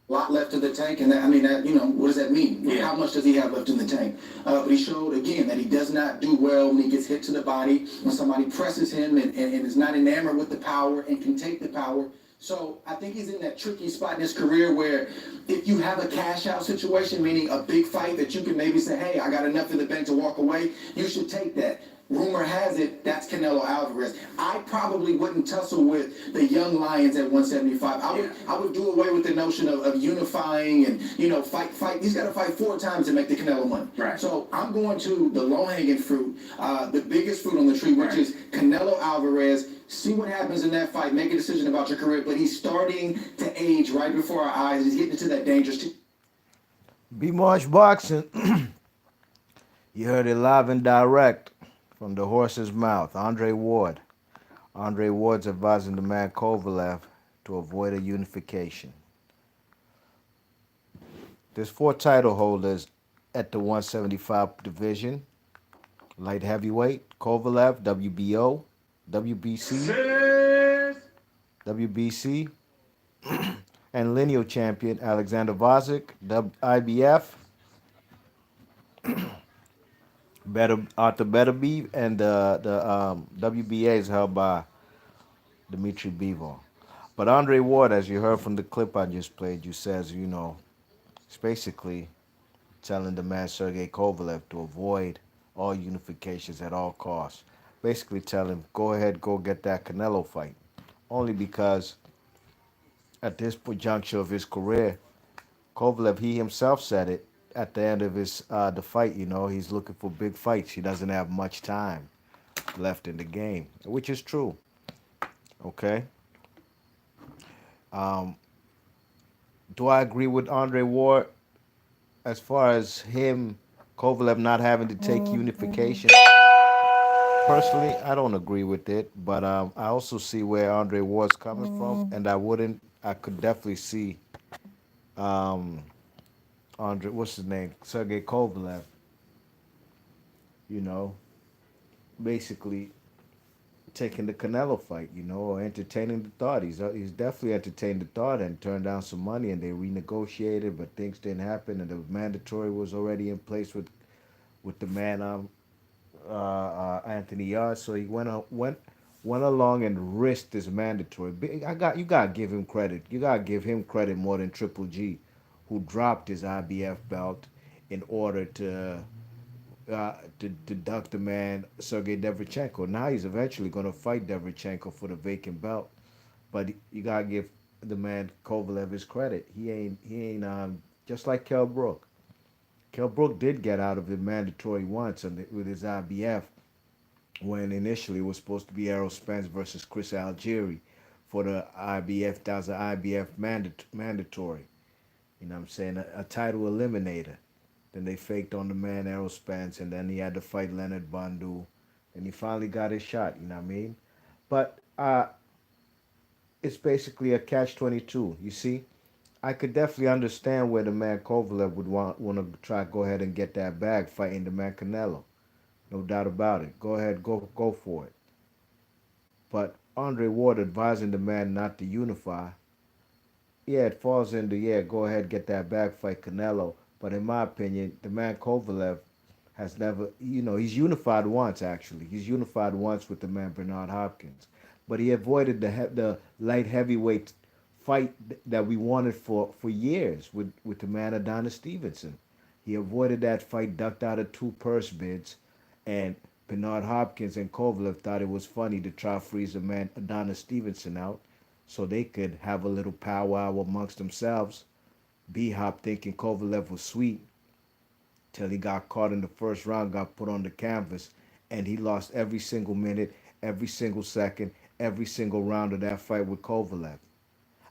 lot left in the tank, and that, I mean, that, what does that mean? Yeah. How much does he have left in the tank? But he showed again that he does not do well when he gets hit to the body, when somebody presses him and is not enamored with the power and can take the power. So I think he's in that tricky spot in his career where if you have a cash out situation, meaning a big fight that you can maybe say, hey, I got enough in the bank to walk away, you should take that. Rumor has it that's Canelo Alvarez. I probably wouldn't tussle with the young lions at 175. I would do away with the notion of unifying and fight. He's got to fight 4 times to make the Canelo money. Right. So I'm going to the low hanging fruit, the biggest fruit on the tree, which is Canelo Alvarez. See what happens in that fight. Make a decision about your career. But he's starting to age right before our eyes. He's getting into that dangerous. Be March Boxing. You heard it live and direct from the horse's mouth. Andre Ward. Andre Ward's advising the man Kovalev to avoid a unification. There's 4 title holders at the 175 division. Light heavyweight, Kovalev, WBO, WBC, and lineal champion Alexander Vazik, IBF, Arthur Beterbiev, and the WBA is held by Dmitry Bivol. But Andre Ward, as you heard from the clip I just played, you says, it's basically telling the man Sergey Kovalev to avoid all unifications at all costs. Basically tell him, go ahead, go get that Canelo fight. Only because at this juncture of his career, Kovalev, he himself said it at the end of his the fight, he's looking for big fights. He doesn't have much time left in the game, which is true. Okay. Um, do I agree with Andre Ward as far as him, Kovalev, not having to take unification? Personally, I don't agree with it, but I also see where Andre Ward's coming from, and I could definitely see um, Andre, what's his name, Sergey Kovalev, you know, basically taking the Canelo fight, or entertaining the thought. He's definitely entertained the thought and turned down some money, and they renegotiated, but things didn't happen, and the mandatory was already in place with the man Anthony Yarde, so he went along and risked his mandatory. You gotta give him credit. You gotta give him credit more than Triple G, who dropped his IBF belt in order to deduct the man Sergey Derevchenko. Now he's eventually gonna fight Derevchenko for the vacant belt, but you gotta give the man Kovalev his credit. He ain't just like Kell Brook. Kell Brook did get out of the mandatory once with his IBF when initially it was supposed to be Errol Spence versus Chris Algieri for the IBF. That was an IBF mandatory. You know what I'm saying? A title eliminator. Then they faked on the man Errol Spence, and then he had to fight Leonard Bandul, and he finally got his shot. You know what I mean? But it's basically a catch-22. You see, I could definitely understand where the man Kovalev would want to try to go ahead and get that bag fighting the man Canelo. No doubt about it. Go ahead, go for it. But Andre Ward advising the man not to unify, yeah, it falls into, yeah, go ahead, get that bag fight Canelo. But in my opinion, the man Kovalev has never, he's unified once, actually. He's unified once with the man Bernard Hopkins. But he avoided the light heavyweight fight that we wanted for years with the man Adonis Stevenson. He avoided that fight, ducked out of 2 purse bids, and Bernard Hopkins and Kovalev thought it was funny to try to freeze the man Adonis Stevenson out so they could have a little powwow amongst themselves. B-Hop thinking Kovalev was sweet till he got caught in the first round, got put on the canvas, and he lost every single minute, every single second, every single round of that fight with Kovalev.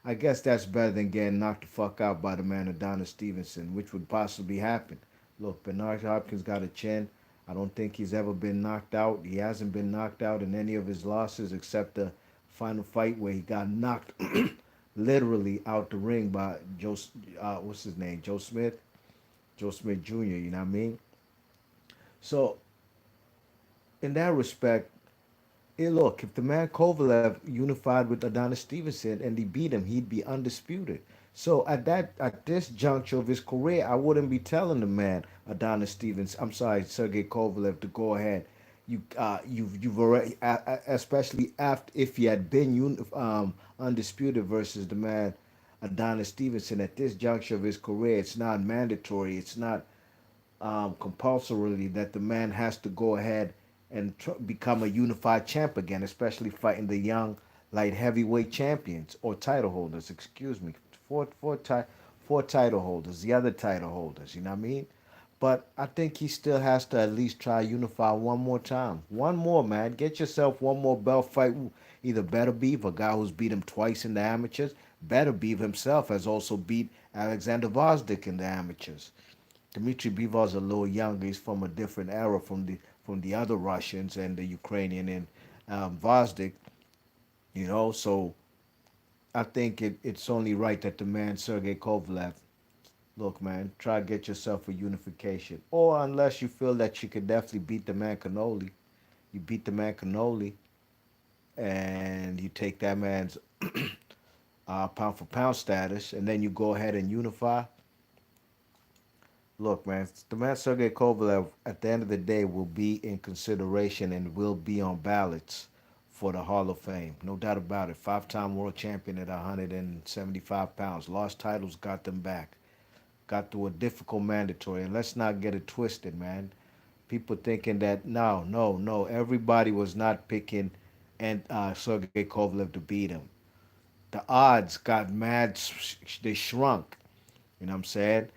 I guess that's better than getting knocked the fuck out by the man Adonis Stevenson, which would possibly happen. Look, Bernard Hopkins got a chin. I don't think he's ever been knocked out. He hasn't been knocked out in any of his losses except the final fight where he got knocked literally out the ring by what's his name? Joe Smith Jr., you know what I mean? So, in that respect, look, if the man Kovalev unified with Adonis Stevenson and he beat him, he'd be undisputed. So at this juncture of his career, I wouldn't be telling the man Adonis Stevens, I'm sorry, Sergey Kovalev, to go ahead. You've already, especially after if he had been undisputed versus the man Adonis Stevenson at this juncture of his career. It's not mandatory. It's not compulsorily that the man has to go ahead and become a unified champ again, especially fighting the young light heavyweight champions or title holders. Excuse me, four four ti- four title holders, the other title holders. You know what I mean? But I think he still has to at least try unify one more time. One more, man. Get yourself one more belt fight. Either Better Beef, a guy who's beat him twice in the amateurs. Better Beef himself has also beat Alexander Vazdik in the amateurs. Dmitry Bivol's a little younger. He's from a different era from the other Russians and the Ukrainian and Vazdik. You know, so I think it's only right that the man Sergey Kovalev, look, man, try to get yourself a unification. Or unless you feel that you could definitely beat the man Canoli, you beat the man Canoli, and you take that man's pound for pound status, and then you go ahead and unify. Look, man, the man Sergey Kovalev at the end of the day will be in consideration and will be on ballots for the Hall of Fame. No doubt about it. Five-time world champion at 175 pounds. Lost titles, got them back. Got through a difficult mandatory. And let's not get it twisted, man. People thinking that, no, no, no. Everybody was not picking and Sergey Kovalev to beat him. The odds got mad. They shrunk. You know what I'm saying?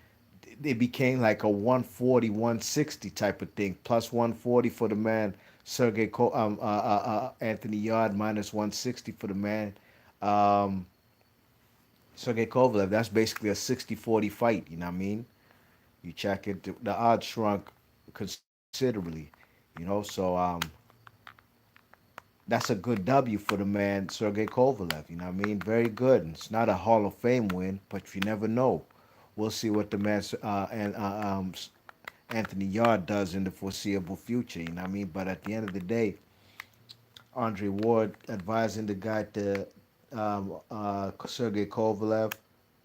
It became like a 140, 160 type of thing. Plus 140 for the man Anthony Yard, minus 160 for the man um, Sergey Kovalev. That's basically a 60-40 fight. You know what I mean? You check it, the odds shrunk considerably. You know, so that's a good W for the man Sergey Kovalev. You know what I mean? Very good. And it's not a Hall of Fame win, but you never know. We'll see what the man Anthony Yard does in the foreseeable future. You know what I mean? But at the end of the day, Andre Ward advising the guy to Sergey Kovalev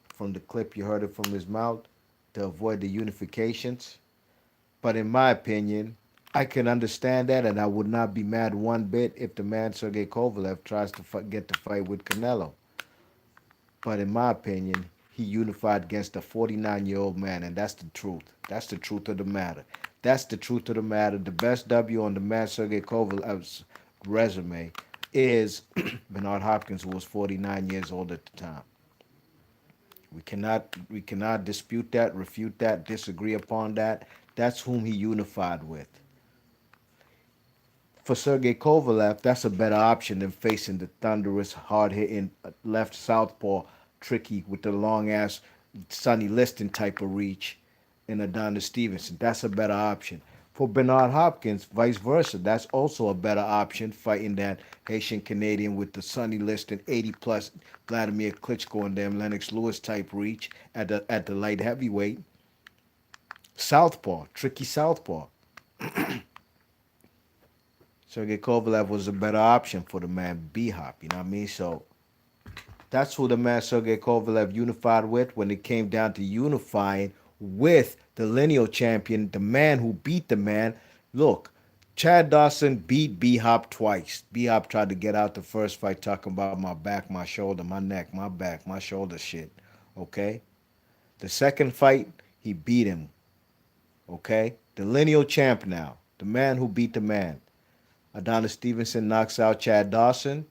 from the clip you heard it from his mouth to avoid the unifications. But in my opinion, I can understand that, and I would not be mad one bit if the man Sergey Kovalev tries to get the fight with Canelo. But in my opinion, he unified against a 49-year-old man, and that's the truth. That's the truth of the matter. That's the truth of the matter. The best W on the man Sergey Kovalev's resume is Bernard Hopkins, who was 49 years old at the time. We cannot dispute that, refute that, disagree upon that. That's whom he unified with. For Sergey Kovalev, that's a better option than facing the thunderous, hard-hitting left southpaw, tricky with the long-ass Sonny Liston type of reach in Adonis Stevenson. That's a better option. For Bernard Hopkins, vice versa, that's also a better option, fighting that Haitian Canadian with the Sonny Liston 80 plus Vladimir Klitschko and them Lennox Lewis type reach at the light heavyweight. Southpaw, tricky southpaw. Sergey Kovalev was a better option for the man B-Hop, you know what I mean? So that's who the man Sergey Kovalev unified with when it came down to unifying with the lineal champion, the man who beat the man. Look, Chad Dawson beat B-Hop twice. B-Hop tried to get out the first fight talking about my back, my shoulder, my neck, my back, my shoulder shit. Okay? The second fight, he beat him. Okay? The lineal champ now. The man who beat the man. Adonis Stevenson knocks out Chad Dawson.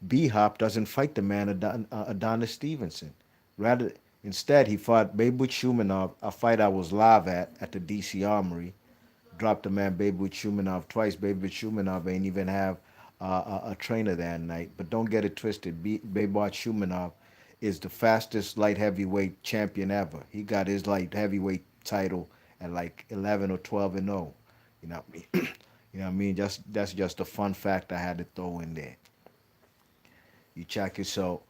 B-Hop doesn't fight the man Adonis Stevenson. Rather, instead, he fought Babe Shumanov, a fight I was live at the DC Armory. Dropped the man Babe Shumanov twice. Babe Shumanov ain't even have a trainer that night. But don't get it twisted. Babe Shumanov is the fastest light heavyweight champion ever. He got his light heavyweight title at like 11 or 12 and 0. You know what I mean? You know what I mean? That's just a fun fact I had to throw in there. You check it. So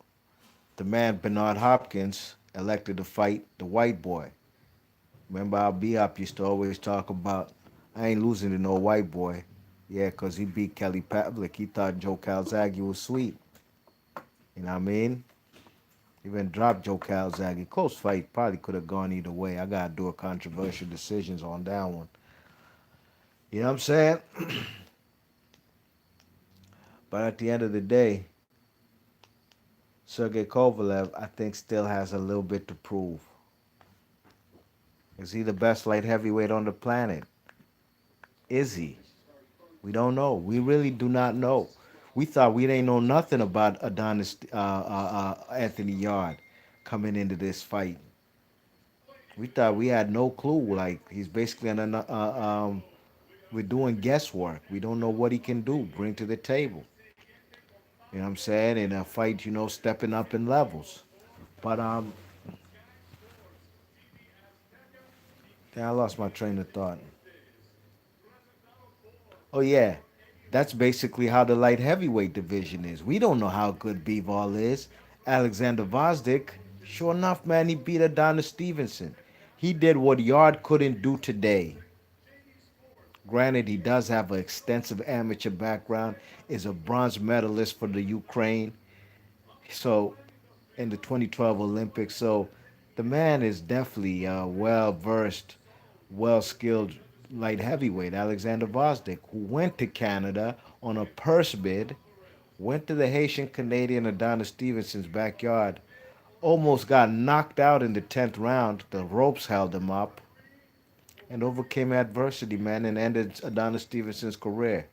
the man Bernard Hopkins elected to fight the white boy. Remember how B-Hop used to always talk about, I ain't losing to no white boy. Yeah, 'cause he beat Kelly Pavlik. He thought Joe Calzaghe was sweet. You know what I mean? Even dropped Joe Calzaghe. Close fight. Probably could have gone either way. I gotta do a controversial decisions on that one. You know what I'm saying? But at the end of the day, Sergey Kovalev, I think, still has a little bit to prove. Is he the best light heavyweight on the planet? Is he? We don't know. We really do not know. We thought we didn't know nothing about Anthony Yard coming into this fight. We thought we had no clue. Like he's basically we're doing guesswork. We don't know what he can do, bring to the table. You know what I'm saying? In a fight, stepping up in levels. But I lost my train of thought. Oh yeah, that's basically how the light heavyweight division is. We don't know how good Bivol is. Alexander Vazdik, sure enough, man, he beat Adonis Stevenson. He did what Yard couldn't do today. Granted, he does have an extensive amateur background, is a bronze medalist for the Ukraine. So, in the 2012 Olympics. So, the man is definitely well versed, well skilled light heavyweight, Alexander Vazdik, who went to Canada on a purse bid, went to the Haitian Canadian Adonis Stevenson's backyard, almost got knocked out in the 10th round. The ropes held him up and overcame adversity, man, and ended Adonis Stevenson's career.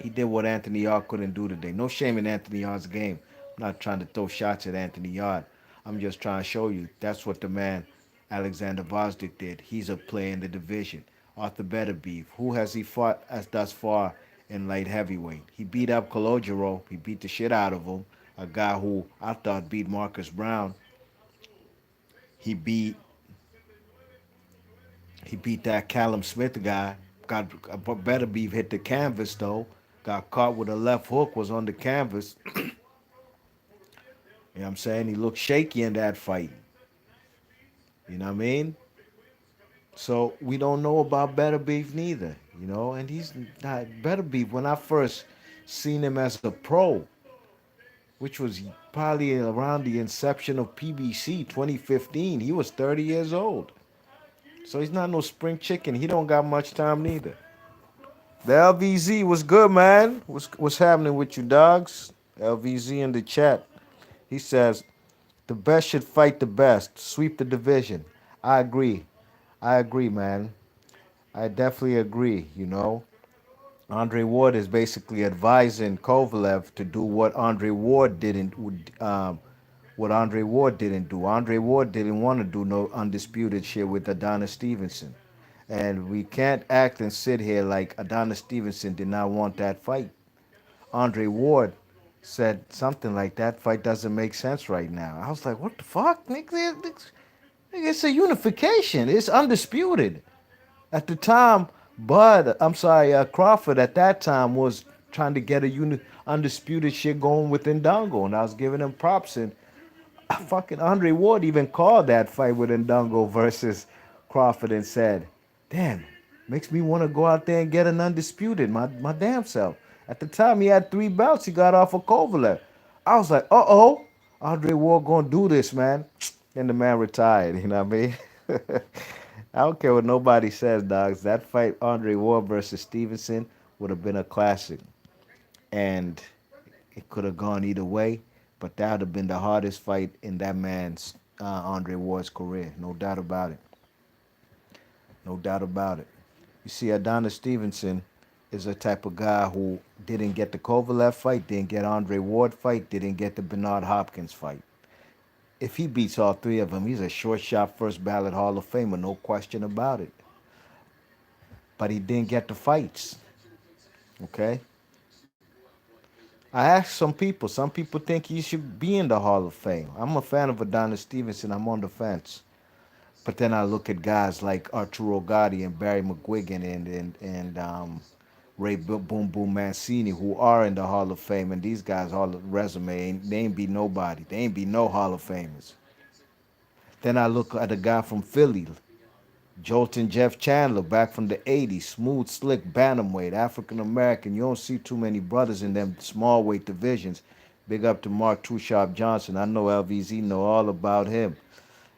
He did what Anthony Yard couldn't do today. No shame in Anthony Yard's game. I'm not trying to throw shots at Anthony Yard. I'm just trying to show you that's what the man Alexander Vazdik did. He's a player in the division. Arthur Beterbiev, who has he fought as thus far in light heavyweight? He beat up Kolodjero. He beat the shit out of him. A guy who I thought beat Marcus Brown. He beat he beat that Callum Smith guy. Got Beterbiev hit the canvas though. Got caught with a left hook. Was on the canvas. You know what I'm saying? He looked shaky in that fight. You know what I mean? So we don't know about Better Beef neither, and he's not Better Beef. When I first seen him as a pro, which was probably around the inception of PBC 2015, he was 30 years old. So he's not no spring chicken. He don't got much time neither. The LVZ was good, man. What's happening with you, dogs? LVZ in the chat. He says, the best should fight the best. Sweep the division. I agree. I agree, man. I definitely agree. Andre Ward is basically advising Kovalev to do what Andre Ward didn't do. Andre Ward didn't want to do no undisputed shit with Adonis Stevenson. And we can't act and sit here like Adonis Stevenson did not want that fight. Andre Ward said something like that fight doesn't make sense right now. I was like, what the fuck? Nigga, it's a unification. It's undisputed. At the time, Crawford at that time was trying to get a undisputed shit going with Ndongo, and I was giving him props. And fucking Andre Ward even called that fight with Ndongo versus Crawford and said, damn, makes me want to go out there and get an undisputed, my damn self. At the time, he had 3 belts he got off of Kovalev. I was like, uh-oh, Andre Ward gonna do this, man. And the man retired, you know what I mean? I don't care what nobody says, dogs. That fight, Andre Ward versus Stevenson, would have been a classic. And it could have gone either way, but that would have been the hardest fight in that man's, Andre Ward's career. No doubt about it. No doubt about it. You see, Adonis Stevenson is a type of guy who didn't get the Kovalev fight, didn't get Andre Ward fight, didn't get the Bernard Hopkins fight. If he beats all 3 of them, he's a short shot first ballot Hall of Famer, no question about it. But he didn't get the fights. Okay? I asked some people think he should be in the Hall of Fame. I'm a fan of Adonis Stevenson, I'm on the fence. But then I look at guys like Arturo Gatti and Barry McGuigan and Ray Boom Boom Mancini who are in the Hall of Fame, and these guys all resume they ain't be nobody. They ain't be no Hall of Famers. Then I look at a guy from Philly, Jolton Jeff Chandler, back from the 80s, smooth, slick, bantamweight, African American. You don't see too many brothers in them small weight divisions Big up to Mark Too Sharp Johnson. I know LVZ know all about him.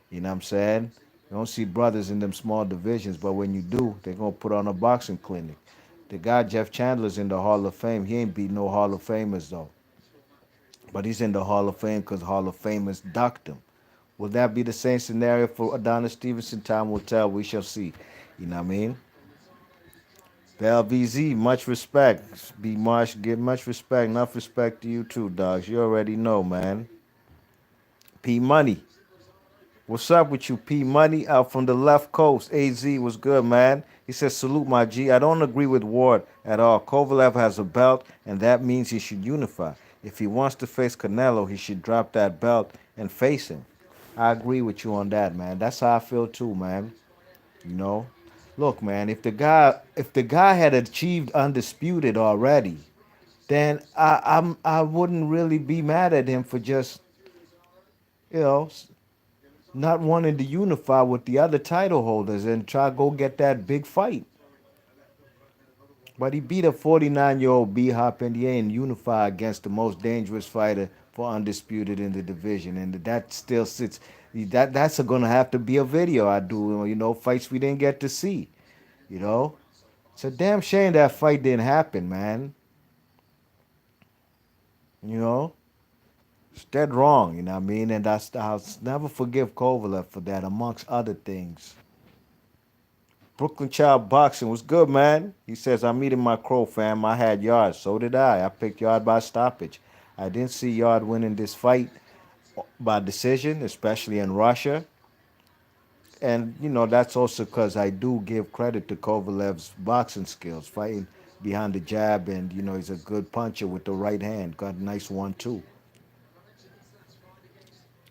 You know what I'm saying? You don't see brothers in them small divisions, but when you do, they're gonna put on a boxing clinic. The guy Jeff Chandler's in the Hall of Fame. He ain't beat no Hall of Famers though. But he's in the Hall of Fame because Hall of Famers ducked him. Will that be the same scenario for Adonis Stevenson? Time will tell. We shall see. You know what I mean? LVZ, much respect. Be Marsh, give much respect. Enough respect to you too, dogs. You already know, man. P Money. What's up with you, P Money? Out from the left coast. AZ was good, man. He says, salute my G. I don't agree with Ward at all. Kovalev has a belt, and that means he should unify. If he wants to face Canelo, he should drop that belt and face him. I agree with you on that, man. That's how I feel too, man. You know? Look, man, if the guy had achieved undisputed already, then I wouldn't really be mad at him for just, you know, not wanting to unify with the other title holders and try to go get that big fight. But he beat a 49-year-old B-Hop and he ain't unify against the most dangerous fighter for undisputed in the division. And that still sits. That's gonna have to be a video I do. You know, fights we didn't get to see. You know, it's a damn shame that fight didn't happen, man. You know, it's dead wrong. You know what I mean? And I'll never forgive Kovalev for that, amongst other things. Brooklyn Child Boxing was good, man. He says, I'm eating my crow, fam. I had Yard. So did I. I picked Yard by stoppage. I didn't see Yard winning this fight by decision, especially in Russia. And, you know, that's also because I do give credit to Kovalev's boxing skills, fighting behind the jab. And, you know, he's a good puncher with the right hand. Got a nice 1-2.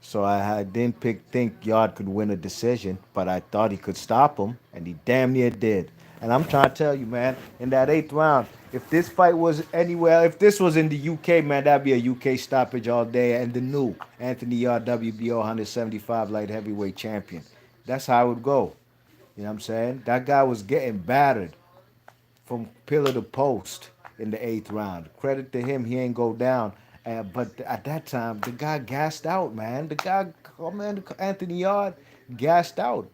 So I didn't think Yard could win a decision, but I thought he could stop him, and he damn near did. And I'm trying to tell you, man, in that eighth round, if this fight was anywhere, if this was in the UK, man, that'd be a UK stoppage all day. And the new Anthony Yard, WBO 175 light heavyweight champion. That's how it would go. You know what I'm saying? That guy was getting battered from pillar to post in the eighth round. Credit to him, he ain't go down. But at that time, the guy gassed out, man. The guy, oh man, Anthony Yard gassed out.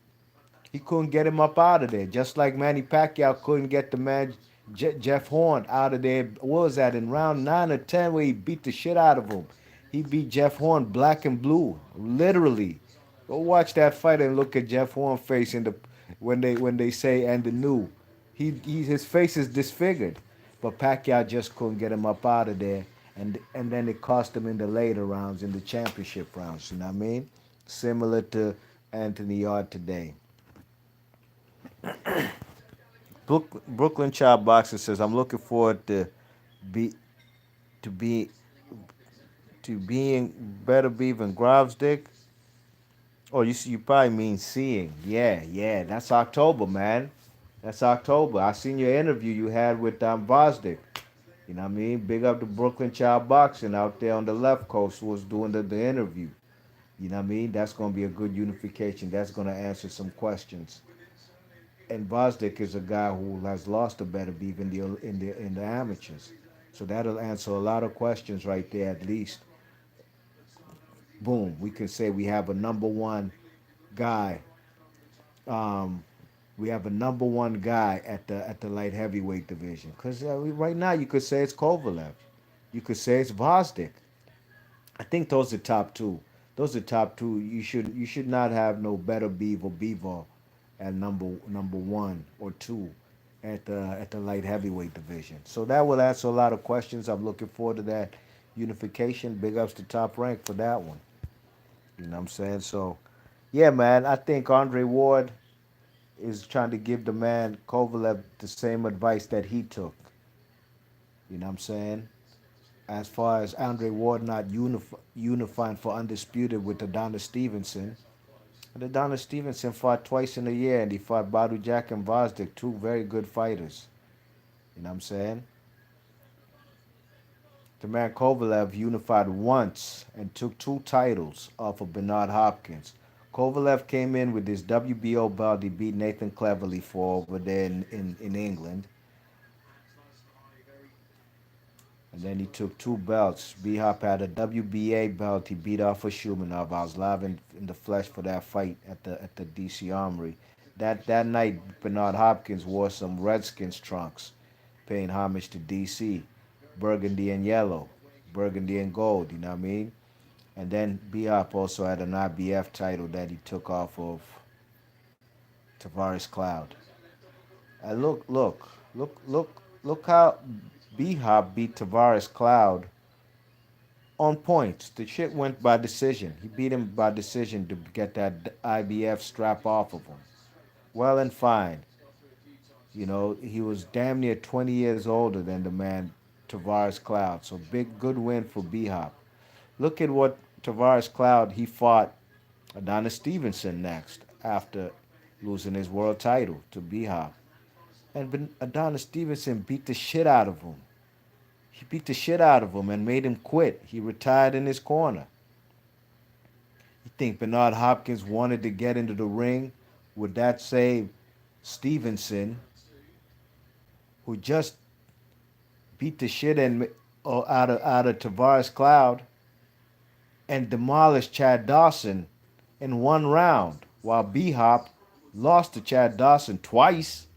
He couldn't get him up out of there. Just like Manny Pacquiao couldn't get the man Jeff Horn out of there. What was that, in round 9 or 10 where he beat the shit out of him? He beat Jeff Horn black and blue, literally. Go watch that fight and look at Jeff Horn's face in the when they say and the new. His face is disfigured. But Pacquiao just couldn't get him up out of there. And then it cost him in the later rounds, in the championship rounds, you know what I mean? Similar to Anthony Yard today. Brooklyn Child Boxer says, I'm looking forward be to be to being better beaver Grovesdick. Oh, you probably mean seeing. Yeah. That's October, man. That's October. I seen your interview you had with Vosdick. You know what I mean? Big up to Brooklyn Child Boxing out there on the left coast who was doing the interview. You know what I mean? That's going to be a good unification. That's going to answer some questions. And Vosdick is a guy who has lost a better beef in the amateurs. So that'll answer a lot of questions right there at least. Boom. We can say we have a number one guy. Um, we have a number one guy at the light heavyweight division. Because right now you could say it's Kovalev. You could say it's Vosdick. I think those are top two. Those are top two. You should not have no better beef or beaver at number one or two at the light heavyweight division. So that will answer a lot of questions. I'm looking forward to that unification. Big ups to Top Rank for that one. You know what I'm saying? So yeah, man, I think Andre Ward is trying to give the man Kovalev the same advice that he took. You know what I'm saying? As far as Andre Ward not unifying for undisputed with Adonis Stevenson. And Adonis Stevenson fought twice in a year, and he fought Badu Jack and Vosdick, two very good fighters. You know what I'm saying? The man Kovalev unified once and took two titles off of Bernard Hopkins. Kovalev came in with his WBO belt. He beat Nathan Cleverly for over there in England. And then he took two belts. B Hop had a WBA belt. He beat off of Shumanov. I was live in the flesh for that fight at the DC Armory. That night, Bernard Hopkins wore some Redskins trunks, paying homage to DC, burgundy and yellow, burgundy and gold. You know what I mean? And then B Hop also had an IBF title that he took off of Tavares Cloud. And look how B Hop beat Tavares Cloud on points. The shit went by decision. He beat him by decision to get that IBF strap off of him. Well and fine. You know, he was damn near 20 years older than the man Tavares Cloud. So good win for B Hop. Look at what Tavares Cloud, he fought Adonis Stevenson next after losing his world title to B Hop. And Adonis Stevenson beat the shit out of him. He beat the shit out of him and made him quit. He retired in his corner. You think Bernard Hopkins wanted to get into the ring with that same Stevenson, who just beat the shit out of Tavares Cloud and demolished Chad Dawson in one round, while B Hop lost to Chad Dawson twice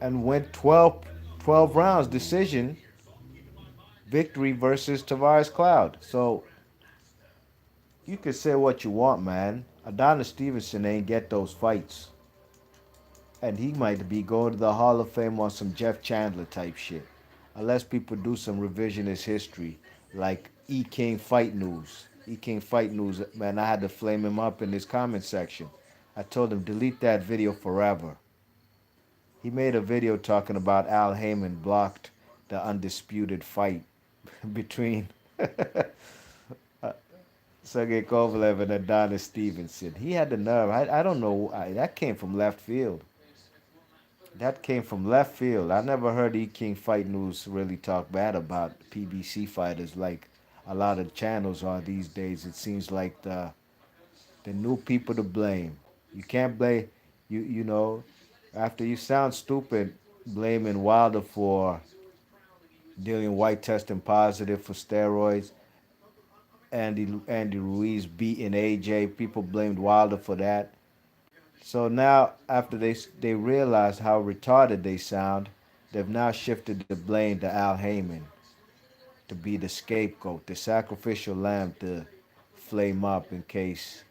and went 12 rounds decision victory versus Tavares Cloud. So you can say what you want, man. Adonis Stevenson ain't get those fights. And he might be going to the Hall of Fame on some Jeff Chandler type shit. Unless people do some revisionist history, like E King Fight News. E King Fight News, man, I had to flame him up in his comment section. I told him, delete that video forever. He made a video talking about Al Heyman blocked the undisputed fight between Sergey Kovalev and Adonis Stevenson. He had the nerve. I don't know. That came from left field. That came from left field. I never heard E King Fight News really talk bad about PBC fighters like a lot of channels are these days. It seems like the new people to blame. You can't blame you know after you sound stupid blaming Wilder for Dillian White testing positive for steroids. Andy Ruiz beating AJ. People blamed Wilder for that. So now, after they realize how retarded they sound, they've now shifted the blame to Al Heyman to be the scapegoat, the sacrificial lamb to flame up in case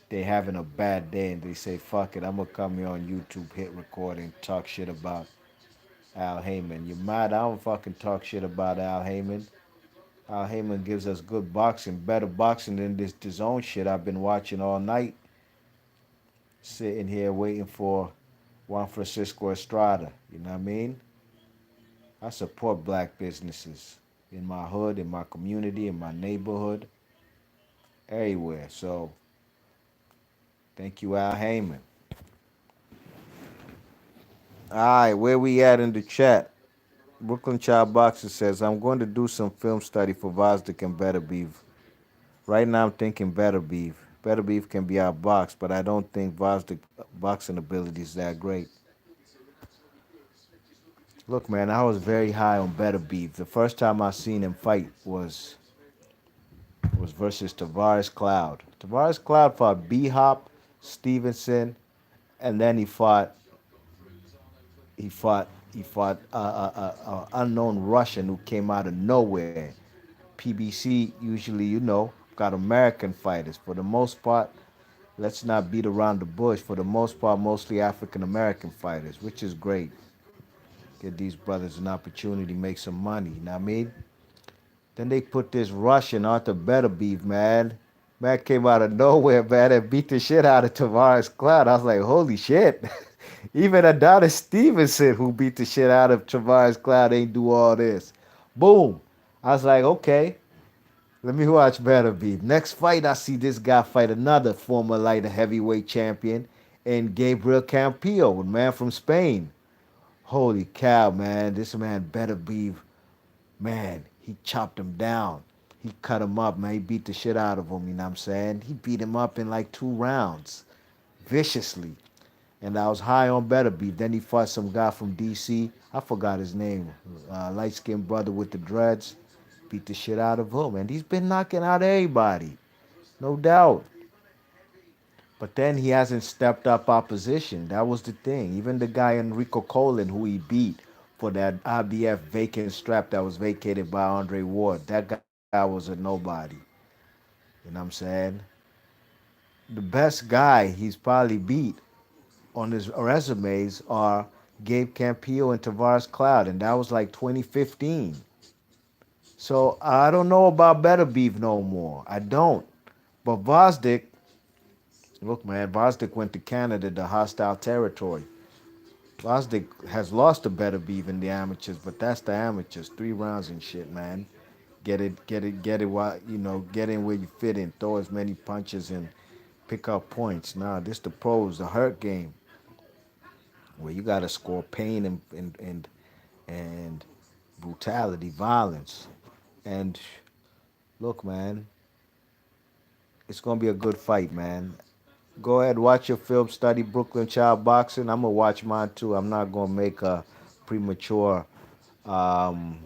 they having a bad day and they say, fuck it, I'm gonna come here on YouTube, hit record and talk shit about Al Heyman. You mad? I don't fucking talk shit about Al Heyman. Al Heyman gives us good boxing, better boxing than this own shit I've been watching all night. Sitting here waiting for Juan Francisco Estrada. You know what I mean? I support black businesses in my hood, in my community, in my neighborhood, everywhere. So thank you, Al Heyman. All right, where we at in the chat? Brooklyn Child Boxer says, I'm going to do some film study for Vosdick and Better Beef. Right now, I'm thinking Better Beef. Better Beef can be outboxed, but I don't think Vosdick boxing ability is that great. Look, man, I was very high on Better Beef. The first time I seen him fight was versus Tavares Cloud. Tavares Cloud fought B Hop, Stevenson, and then he fought unknown Russian who came out of nowhere. PBC usually, got American fighters. For the most part, let's not beat around the bush. For the most part, mostly African American fighters, which is great. Give these brothers an opportunity to make some money. You know what I mean? Then they put this Russian Arthur Better Beef, man. Man came out of nowhere, man, and beat the shit out of Tavares Cloud. I was like, holy shit. Even Adonis Stevenson, who beat the shit out of Tavares Cloud, ain't do all this. Boom. I was like, okay, let me watch Better Beef. Next fight, I see this guy fight another former light heavyweight champion in Gabriel Campillo, a man from Spain. Holy cow, man. This man Better Beef, man, he chopped him down. He cut him up, man. He beat the shit out of him, you know what I'm saying? He beat him up in like 2 rounds, viciously. and I was high on Better Beef. Then he fought some guy from DC. I forgot his name. Light skinned brother with the dreads. Beat the shit out of him, and he's been knocking out everybody, no doubt. But then he hasn't stepped up opposition. That was the thing. Even the guy Enrico Colin, who he beat for that IBF vacant strap that was vacated by Andre Ward, that guy was a nobody. You know what I'm saying? The best guy he's probably beat on his resumes are Gabe Campillo and Tavares Cloud, and that was like 2015. So I don't know about Better Beef no more. I don't. But Vosdick, look, man, Vosdick went to Canada, the hostile territory. Vosdick has lost to Better Beef in the amateurs, but that's the amateurs. 3 rounds and shit, man. Get it. While get in where you fit in. Throw as many punches and pick up points. Nah, this the pros, the hurt game, where you gotta score pain and brutality, violence. And look, man, it's gonna be a good fight, man. Go ahead, watch your film, study Brooklyn Child Boxing. I'm gonna watch mine too. I'm not gonna make a premature um,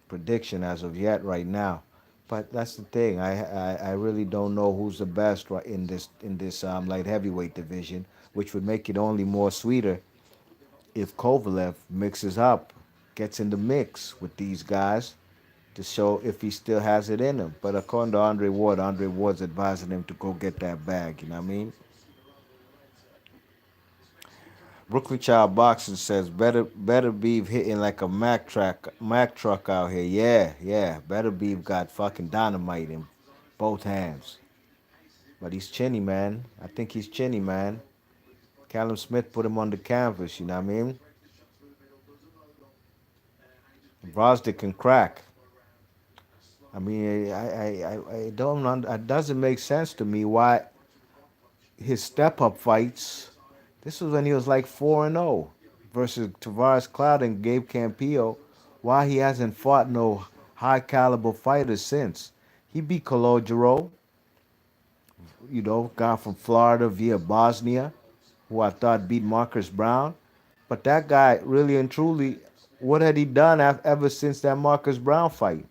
prediction as of yet, right now. But that's the thing. I really don't know who's the best right in this light heavyweight division, which would make it only more sweeter if Kovalev mixes up, gets in the mix with these guys to show if he still has it in him. But according to Andre Ward's advising him to go get that bag. You know what I mean? Brooklyn Child Boxing says better Beef hitting like a Mack truck out here. Yeah, yeah. Better Beef got fucking dynamite in both hands. But he's chinny, man. I think he's chinny, man. Callum Smith put him on the canvas, you know what I mean? Brosdick can crack. I mean, I don't it doesn't make sense to me why his step up fights. This was when he was like 4-0 versus Tavares Cloud and Gabe Campillo. Why he hasn't fought no high caliber fighters since? He beat Kalojero, guy from Florida via Bosnia, who I thought beat Marcus Brown. But that guy, really and truly, what had he done ever since that Marcus Brown fight?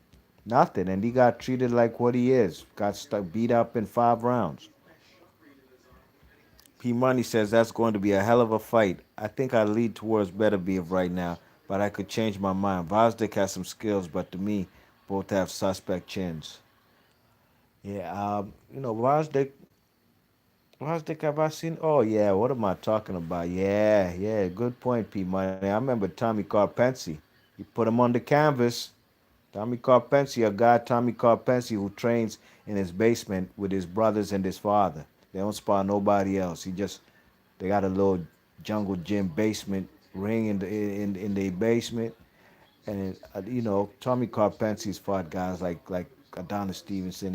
Nothing, and he got treated like what he is. Got stuck, beat up in 5 rounds. P Money says that's going to be a hell of a fight. I think I lead towards Better Beef right now, but I could change my mind. Vosdick has some skills, but to me, both have suspect chins. Yeah, Vosdick, have I seen? Oh yeah, what am I talking about? Yeah, yeah, good point, P Money. I remember Tommy Carpensi. You put him on the canvas. Tommy Carpensi, a guy, Tommy Carpensi, who trains in his basement with his brothers and his father. They don't spar nobody else. They got a little jungle gym basement ring in the basement, and Tommy Carpensi's fought guys like Adonis Stevenson.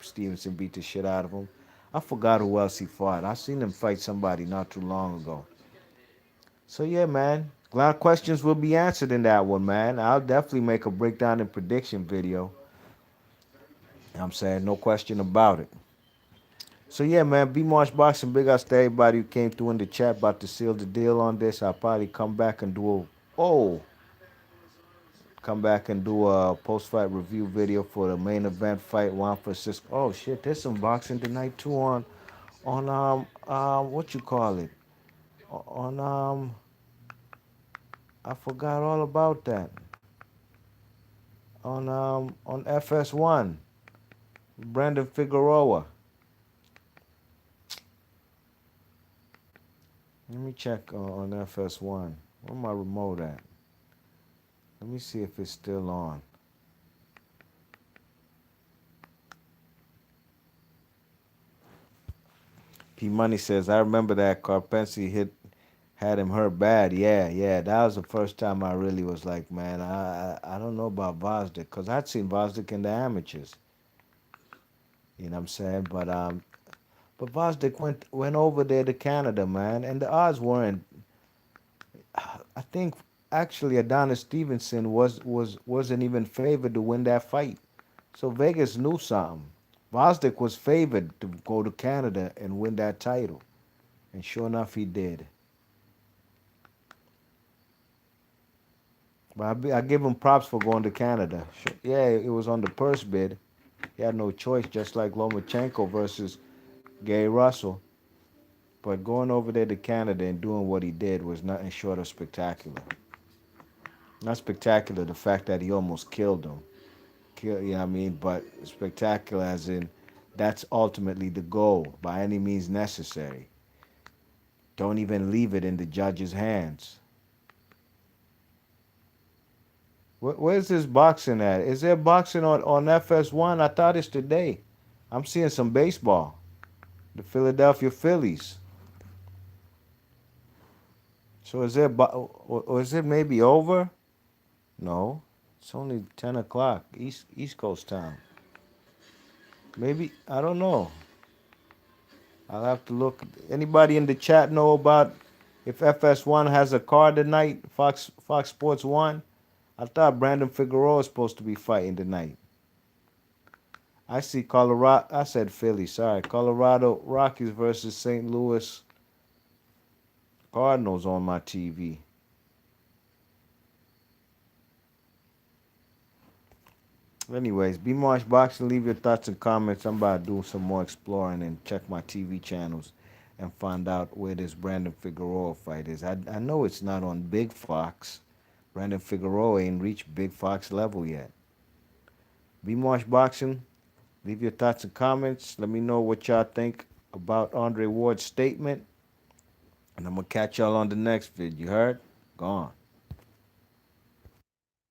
Stevenson beat the shit out of him. I forgot who else he fought. I seen him fight somebody not too long ago. So yeah, man. A lot of questions will be answered in that one, man. I'll definitely make a breakdown and prediction video. I'm saying no question about it. So yeah, man. B March Boxing, big ups to everybody who came through in the chat about to seal the deal on this. I'll probably come back and do a post-fight review video for the main event fight, Juan Francisco. Oh shit, there's some boxing tonight too on what you call it on I forgot all about that on FS1. Brandon Figueroa. Let me check on FS1. Where my remote at? Let me see if it's still on. P Money says, I remember that Carpensi had him hurt bad. Yeah, yeah. That was the first time I really was like, man, I don't know about Vosdick, because I'd seen Vosdick in the amateurs. You know what I'm saying? But Vosdick went over there to Canada, man, and the odds weren't. I think actually Adonis Stevenson wasn't even favored to win that fight. So Vegas knew something. Vosdick was favored to go to Canada and win that title, and sure enough, he did. But I give him props for going to Canada. Yeah, it was on the purse bid. He had no choice, just like Lomachenko versus Gary Russell. But going over there to Canada and doing what he did was nothing short of spectacular. Not spectacular, the fact that he almost killed him. You know what I mean? But spectacular as in that's ultimately the goal by any means necessary. Don't even leave it in the judge's hands. Where's this boxing at? Is there boxing on FS1? I thought it's today. I'm seeing some baseball. The Philadelphia Phillies. So is there, or is it maybe over? No, it's only 10 o'clock East Coast time. Maybe, I don't know. I'll have to look. Anybody in the chat know about if FS1 has a card tonight? Fox Sports 1? I thought Brandon Figueroa was supposed to be fighting tonight. I see Colorado. I said Philly. Sorry, Colorado Rockies versus St. Louis Cardinals on my TV. Anyways, Be Marsh Boxing. Leave your thoughts and comments. I'm about to do some more exploring and check my TV channels and find out where this Brandon Figueroa fight is. I know it's not on Big Fox. Brandon Figueroa ain't reached Big Fox level yet. Be Marsh Boxing. Leave your thoughts and comments. Let me know what y'all think about Andre Ward's statement. And I'm going to catch y'all on the next vid. You heard? Gone.